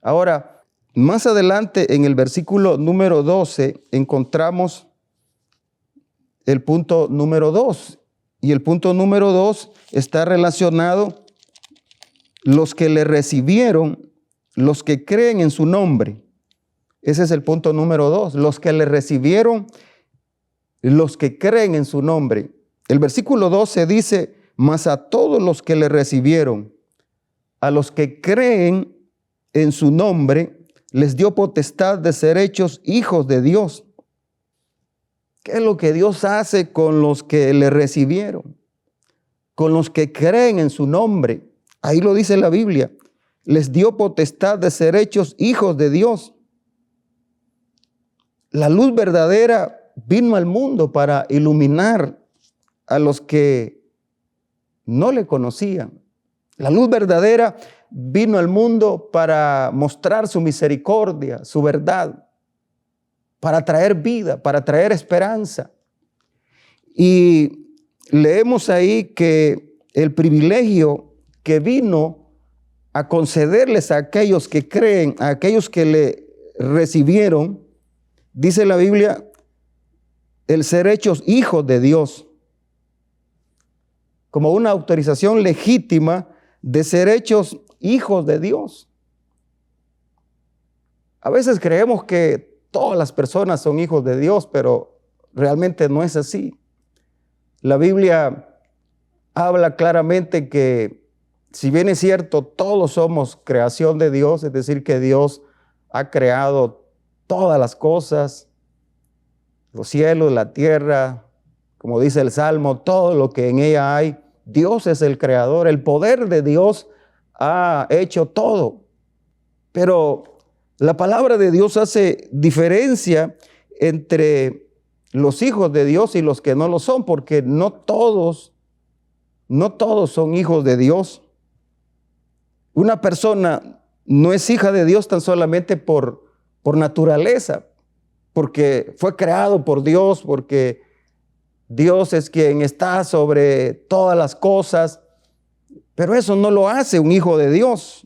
Ahora, más adelante en el versículo número 12 encontramos el punto número 2. Y el punto número 2 está relacionado los que le recibieron, los que creen en su nombre. Ese es el punto número 2. Los que le recibieron, los que creen en su nombre. El versículo 12 dice, mas a todos los que le recibieron, a los que creen en su nombre, les dio potestad de ser hechos hijos de Dios. ¿Qué es lo que Dios hace con los que le recibieron? Con los que creen en su nombre. Ahí lo dice la Biblia. Les dio potestad de ser hechos hijos de Dios. La luz verdadera vino al mundo para iluminar a los que no le conocían. La luz verdadera vino al mundo para mostrar su misericordia, su verdad, para traer vida, para traer esperanza. Y leemos ahí que el privilegio que vino a concederles a aquellos que creen, a aquellos que le recibieron, dice la Biblia, el ser hechos hijos de Dios, como una autorización legítima de ser hechos hijos de Dios. A veces creemos que todas las personas son hijos de Dios, pero realmente no es así. La Biblia habla claramente que, si bien es cierto, todos somos creación de Dios, es decir, que Dios ha creado todas las cosas, los cielos, la tierra, como dice el Salmo, todo lo que en ella hay. Dios es el creador, el poder de Dios ha hecho todo. Pero la palabra de Dios hace diferencia entre los hijos de Dios y los que no lo son, porque no todos son hijos de Dios. Una persona no es hija de Dios tan solamente por naturaleza, porque fue creado por Dios, porque Dios es quien está sobre todas las cosas, pero eso no lo hace un hijo de Dios.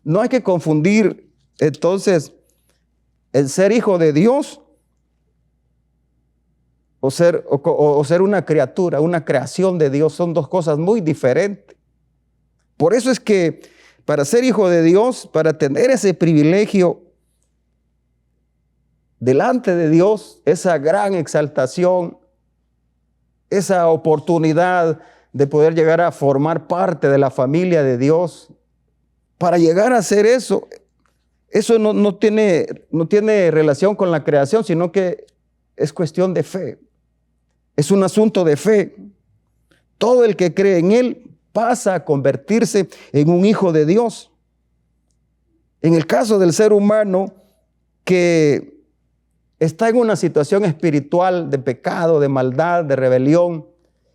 No hay que confundir entonces el ser hijo de Dios o ser una criatura, una creación de Dios. Son dos cosas muy diferentes. Por eso es que para ser hijo de Dios, para tener ese privilegio delante de Dios, esa gran exaltación, esa oportunidad de poder llegar a formar parte de la familia de Dios, para llegar a hacer eso no tiene relación con la creación, sino que es cuestión de fe. Es un asunto de fe. Todo el que cree en Él pasa a convertirse en un hijo de Dios. En el caso del ser humano que está en una situación espiritual de pecado, de maldad, de rebelión,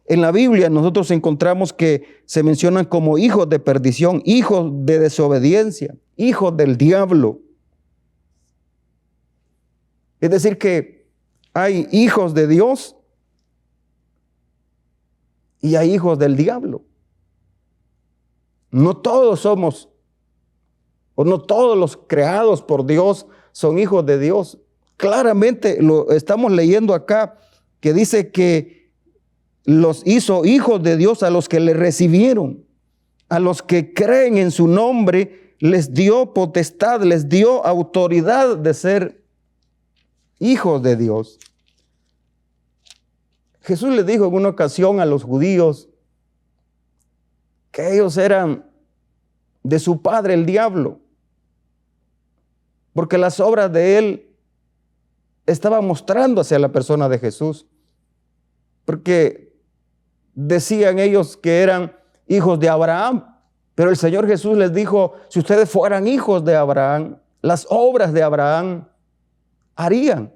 en la Biblia nosotros encontramos que se mencionan como hijos de perdición, hijos de desobediencia, hijos del diablo. Es decir que hay hijos de Dios y hay hijos del diablo. No todos somos, o no todos los creados por Dios son hijos de Dios. Claramente lo estamos leyendo acá, que dice que los hizo hijos de Dios a los que le recibieron, a los que creen en su nombre, les dio potestad, les dio autoridad de ser hijos de Dios. Jesús le dijo en una ocasión a los judíos que ellos eran de su padre el diablo, porque las obras de él estaban mostrando hacia la persona de Jesús, porque decían ellos que eran hijos de Abraham, pero el Señor Jesús les dijo, si ustedes fueran hijos de Abraham, las obras de Abraham harían.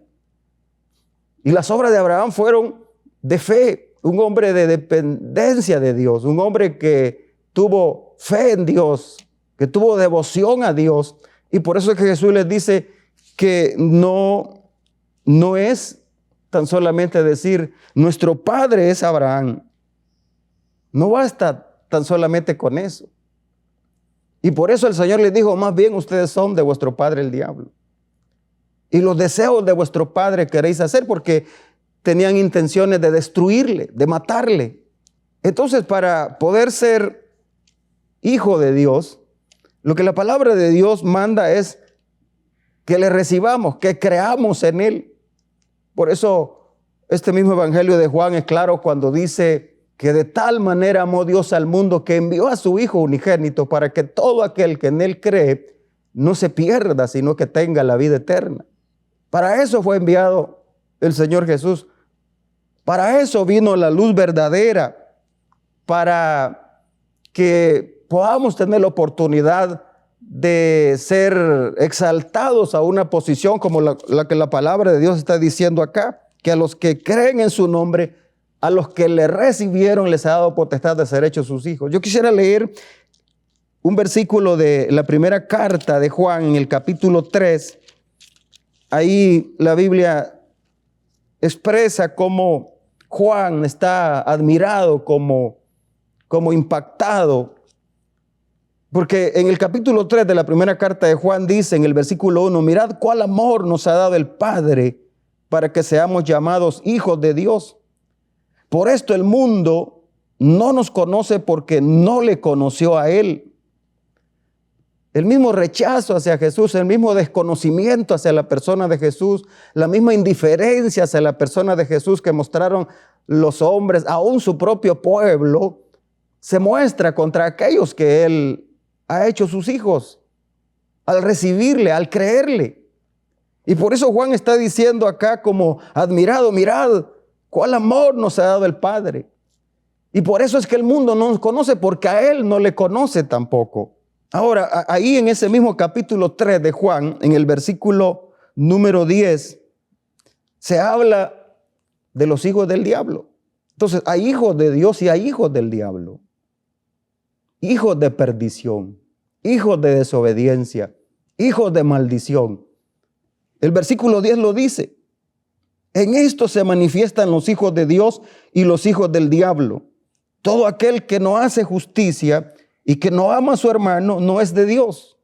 Y las obras de Abraham fueron de fe, un hombre de dependencia de Dios, un hombre que tuvo fe en Dios, que tuvo devoción a Dios. Y por eso es que Jesús les dice que no es tan solamente decir, nuestro padre es Abraham. No basta tan solamente con eso. Y por eso el Señor les dijo, más bien ustedes son de vuestro padre el diablo. Y los deseos de vuestro padre queréis hacer, porque tenían intenciones de destruirle, de matarle. Entonces, para poder ser hijo de Dios, lo que la palabra de Dios manda es que le recibamos, que creamos en Él. Por eso este mismo evangelio de Juan es claro cuando dice que de tal manera amó Dios al mundo que envió a su Hijo unigénito para que todo aquel que en Él cree no se pierda, sino que tenga la vida eterna. Para eso fue enviado el Señor Jesús. Para eso vino la luz verdadera, para que podamos tener la oportunidad de ser exaltados a una posición como la que la palabra de Dios está diciendo acá, que a los que creen en su nombre, a los que le recibieron, les ha dado potestad de ser hechos sus hijos. Yo quisiera leer un versículo de la primera carta de Juan, en el capítulo 3. Ahí la Biblia expresa cómo Juan está admirado, como impactado. Porque en el capítulo 3 de la primera carta de Juan dice en el versículo 1, mirad cuál amor nos ha dado el Padre para que seamos llamados hijos de Dios. Por esto el mundo no nos conoce porque no le conoció a Él. El mismo rechazo hacia Jesús, el mismo desconocimiento hacia la persona de Jesús, la misma indiferencia hacia la persona de Jesús que mostraron los hombres, aún su propio pueblo, se muestra contra aquellos que Él ha hecho sus hijos, al recibirle, al creerle. Y por eso Juan está diciendo acá como admirado, mirad cuál amor nos ha dado el Padre. Y por eso es que el mundo no nos conoce, porque a Él no le conoce tampoco. Ahora, ahí en ese mismo capítulo 3 de Juan, en el versículo número 10, se habla de los hijos del diablo. Entonces, hay hijos de Dios y hay hijos del diablo. Hijos de perdición, hijos de desobediencia, hijos de maldición. El versículo 10 lo dice. En esto se manifiestan los hijos de Dios y los hijos del diablo. Todo aquel que no hace justicia y que no ama a su hermano no es de Dios.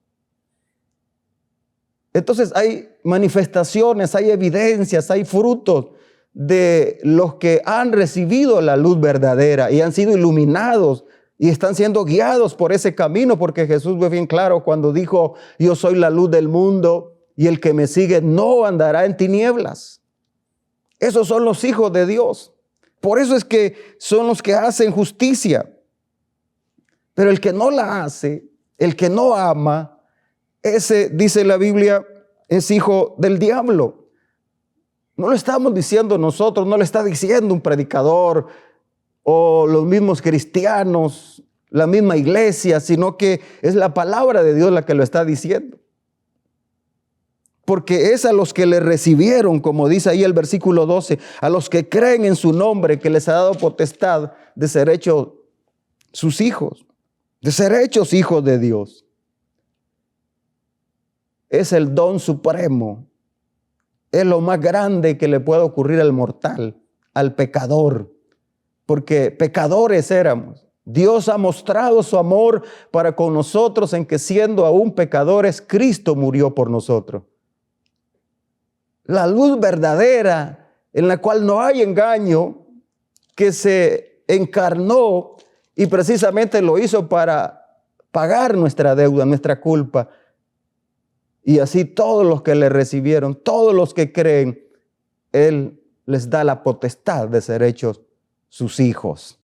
Entonces hay manifestaciones, hay evidencias, hay frutos de los que han recibido la luz verdadera y han sido iluminados y están siendo guiados por ese camino, porque Jesús fue bien claro cuando dijo, yo soy la luz del mundo y el que me sigue no andará en tinieblas. Esos son los hijos de Dios. Por eso es que son los que hacen justicia. Pero el que no la hace, el que no ama, ese, dice la Biblia, es hijo del diablo. No lo estamos diciendo nosotros, no lo está diciendo un predicador o los mismos cristianos, la misma iglesia, sino que es la palabra de Dios la que lo está diciendo. Porque es a los que le recibieron, como dice ahí el versículo 12, a los que creen en su nombre, que les ha dado potestad de ser hechos sus hijos, de ser hechos hijos de Dios. Es el don supremo, es lo más grande que le puede ocurrir al mortal, al pecador, porque pecadores éramos. Dios ha mostrado su amor para con nosotros en que siendo aún pecadores, Cristo murió por nosotros. La luz verdadera en la cual no hay engaño, que se encarnó y precisamente lo hizo para pagar nuestra deuda, nuestra culpa. Y así todos los que le recibieron, todos los que creen, Él les da la potestad de ser hechos sus hijos.